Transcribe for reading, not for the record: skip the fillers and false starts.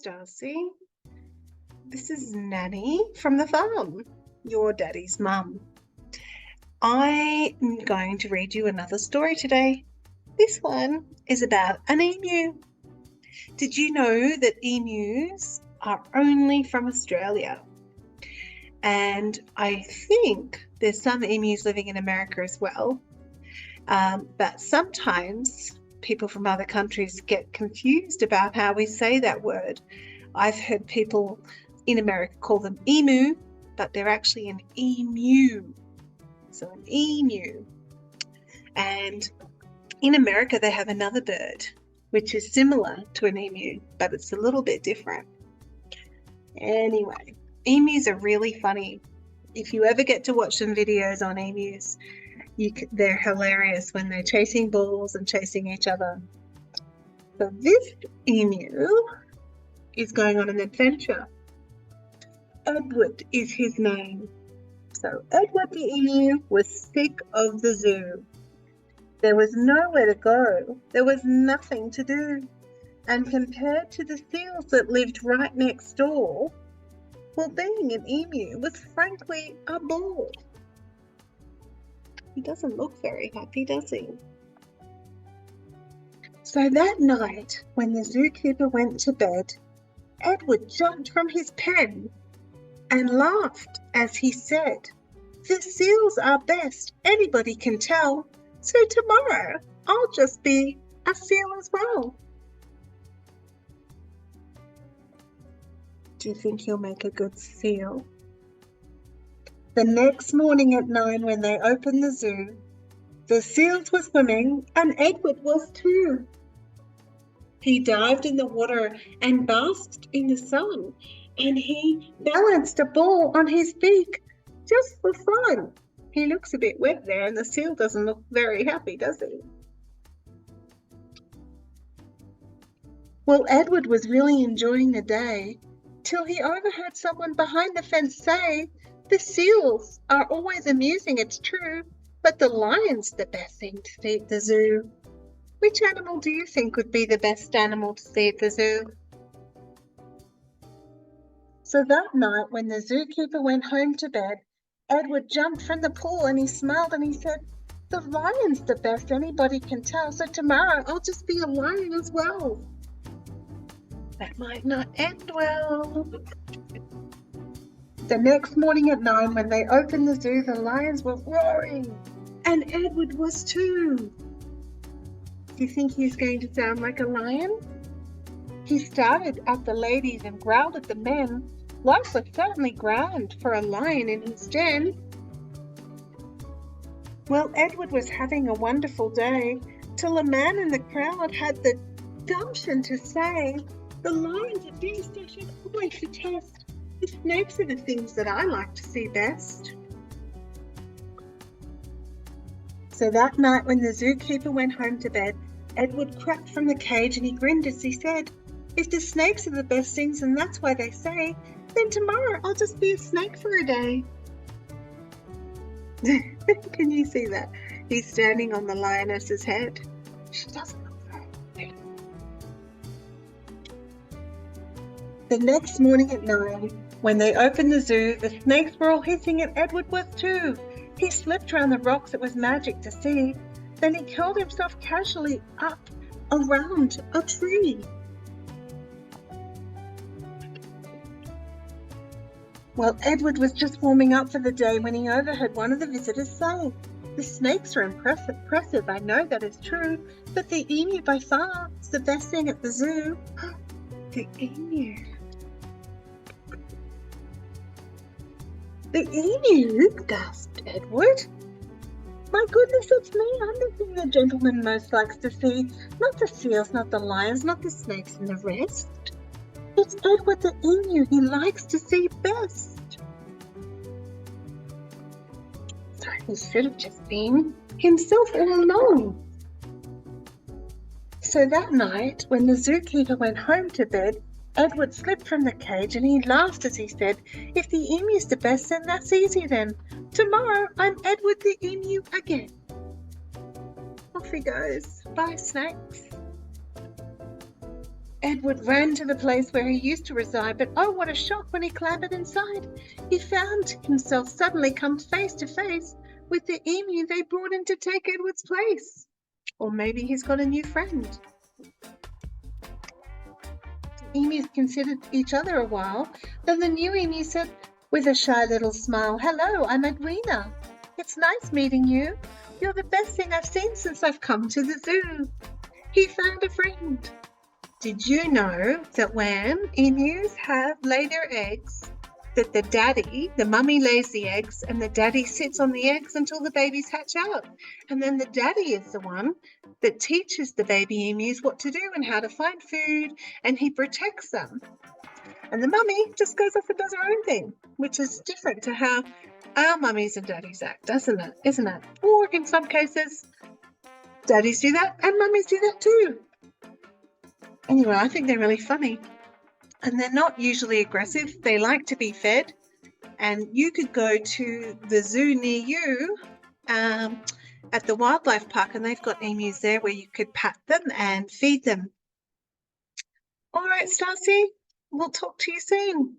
Darcy. This is Nanny from the farm, your daddy's mum. I'm going to read you another story today. This one is about an emu. Did you know that emus are only from Australia? And I think there's some emus living in America as well. But sometimes people from other countries get confused about how we say that word. I've heard people in America call them emu, but they're actually an emu. So an emu. And in America, they have another bird, which is similar to an emu, but it's a little bit different. Anyway, emus are really funny. If you ever get to watch some videos on emus, they're hilarious when they're chasing balls and chasing each other. So this emu is going on an adventure. Edward is his name. So Edward the emu was sick of the zoo. There was nowhere to go. There was nothing to do. And compared to the seals that lived right next door, well, being an emu was frankly a bore. He doesn't look very happy, does he? So that night, when the zookeeper went to bed, Edward jumped from his pen and laughed as he said, "The seals are best, anybody can tell, so tomorrow I'll just be a seal as well." Do you think he'll make a good seal? The next morning at 9, when they opened the zoo, the seals were swimming and Edward was too. He dived in the water and basked in the sun, and he balanced a ball on his beak just for fun. He looks a bit wet there, and the seal doesn't look very happy, does he? Well, Edward was really enjoying the day till he overheard someone behind the fence say, "The seals are always amusing, it's true, but the lion's the best thing to see at the zoo." Which animal do you think would be the best animal to see at the zoo? So that night, when the zookeeper went home to bed, Edward jumped from the pool and he smiled and he said, "The lion's the best, anybody can tell, so tomorrow I'll just be a lion as well." That might not end well. The next morning at 9, when they opened the zoo, the lions were roaring, and Edward was too. Do you think he's going to sound like a lion? He started at the ladies and growled at the men. Life was certainly grand for a lion in his den. Well, Edward was having a wonderful day till a man in the crowd had the gumption to say, "The lions are beasts I should always detest. The snakes are the things that I like to see best." So that night, when the zookeeper went home to bed, Edward crept from the cage and he grinned as he said, "If the snakes are the best things and that's why they say, then tomorrow I'll just be a snake for a day." Can you see that? He's standing on the lioness's head. She doesn't look very good. The next morning at 9, when they opened the zoo, the snakes were all hissing and Edward was too. He slipped around the rocks. It was magic to see. Then he curled himself casually up around a tree. Well, Edward was just warming up for the day when he overheard one of the visitors say, "The snakes are impressive, I know that is true, but the emu by far is the best thing at the zoo." The emu. "The emu?" gasped Edward. "My goodness, it's me. I'm the thing the gentleman most likes to see. Not the seals, not the lions, not the snakes and the rest. It's Edward the emu he likes to see best." So he should have just been himself all along. So that night, when the zookeeper went home to bed, Edward slipped from the cage and he laughed as he said, "If the emu's the best, then that's easy then. Tomorrow I'm Edward the emu again." Off he goes. Bye, snakes. Edward ran to the place where he used to reside, but oh, what a shock when he clambered inside. He found himself suddenly come face to face with the emu they brought in to take Edward's place. Or maybe he's got a new friend. The emus considered each other a while. Then the new emu said, with a shy little smile, "Hello, I'm Edwina. It's nice meeting you. You're the best thing I've seen since I've come to the zoo." He found a friend. Did you know that when emus lay their eggs, that the mummy lays the eggs and the daddy sits on the eggs until the babies hatch out? And then the daddy is the one that teaches the baby emus what to do and how to find food, and he protects them. And the mummy just goes off and does her own thing, which is different to how our mummies and daddies act, isn't it? Or in some cases, daddies do that and mummies do that too. Anyway, I think they're really funny. And they're not usually aggressive. They like to be fed. And you could go to the zoo near you at the wildlife park, and they've got emus there where you could pat them and feed them. All right, Stacy, we'll talk to you soon.